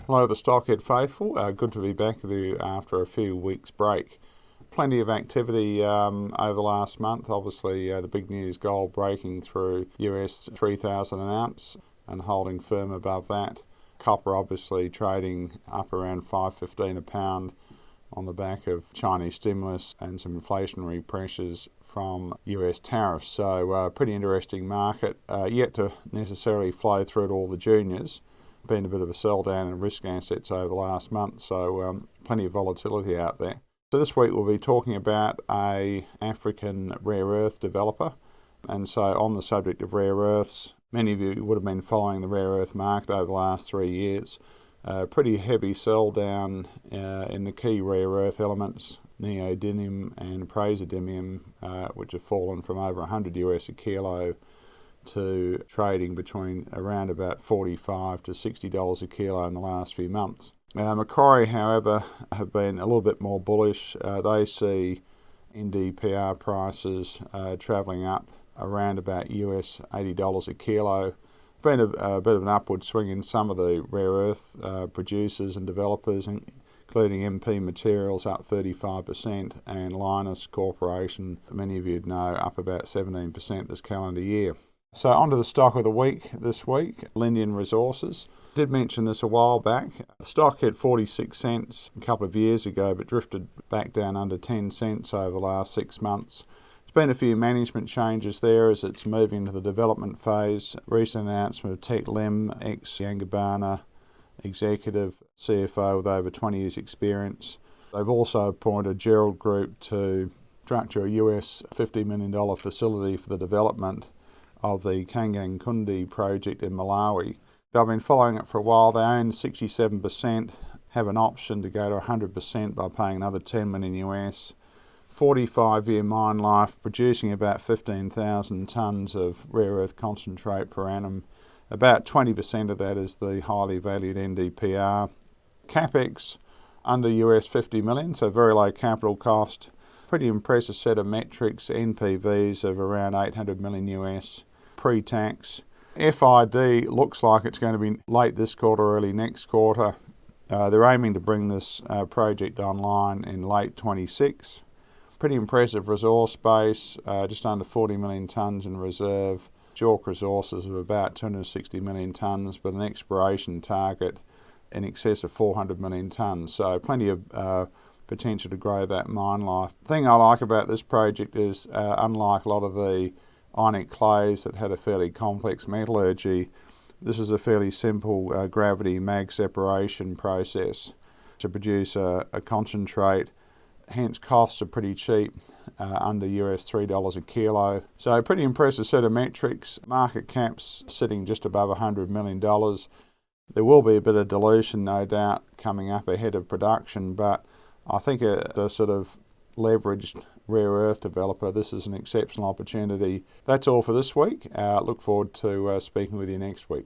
Hello, the Stockhead faithful. Good to be back with you after a few weeks' break. Plenty of activity over the last month. Obviously, the big news, gold breaking through US 3,000 an ounce and holding firm above that. Copper obviously trading up around $5.15 a pound on the back of Chinese stimulus and some inflationary pressures from US tariffs. So pretty interesting market, yet to necessarily flow through to all the juniors. Been a bit of a sell down in risk assets over the last month, so plenty of volatility out there. So this week we'll be talking about a African rare earth developer, and so on the subject of rare earths, many of you would have been following the rare earth market over the last 3 years. Pretty heavy sell down in the key rare earth elements, neodymium and praseodymium, which have fallen from over $100 a kilo to trading between around about $45 to $60 a kilo in the last few months. Macquarie, however, have been a little bit more bullish. They see NdPr prices travelling up around about US $80 a kilo. Been a bit of an upward swing in some of the rare earth producers and developers, including MP Materials up 35% and Lynas Corporation, many of you know, up about 17% this calendar year. So onto the stock of the week this week, Lindian Resources. I did mention this a while back. The stock hit 46 cents a couple of years ago, but drifted back down under 10 cents over the last 6 months. There's been a few management changes there as it's moving to the development phase. Recent announcement of Tech Lim, ex-Yangibana executive CFO with over 20 years experience. They've also appointed Gerald Group to structure a US $50 million facility for the development of the Kangankunde project in Malawi. I've been following it for a while. They own 67%, have an option to go to 100% by paying another $10 million US. 45-year mine life, producing about 15,000 tonnes of rare earth concentrate per annum. About 20% of that is the highly valued NdPr. CapEx under US $50 million, so very low capital cost. Pretty impressive set of metrics, NPVs of around 800 million US pre-tax. FID looks like it's going to be late this quarter, early next quarter. They're aiming to bring this project online in late 26. Pretty impressive resource base, just under 40 million tonnes in reserve. JORC resources of about 260 million tonnes, but an exploration target in excess of 400 million tonnes. So plenty of potential to grow that mine life. The thing I like about this project is, unlike a lot of the ionic clays that had a fairly complex metallurgy, this is a fairly simple gravity mag separation process to produce a concentrate. Hence costs are pretty cheap, under US $3 a kilo. So a pretty impressive set of metrics. Market cap's sitting just above $100 million. There will be a bit of dilution, no doubt, coming up ahead of production, but I think a sort of leveraged rare earth developer, this is an exceptional opportunity. That's all for this week. Look forward to speaking with you next week.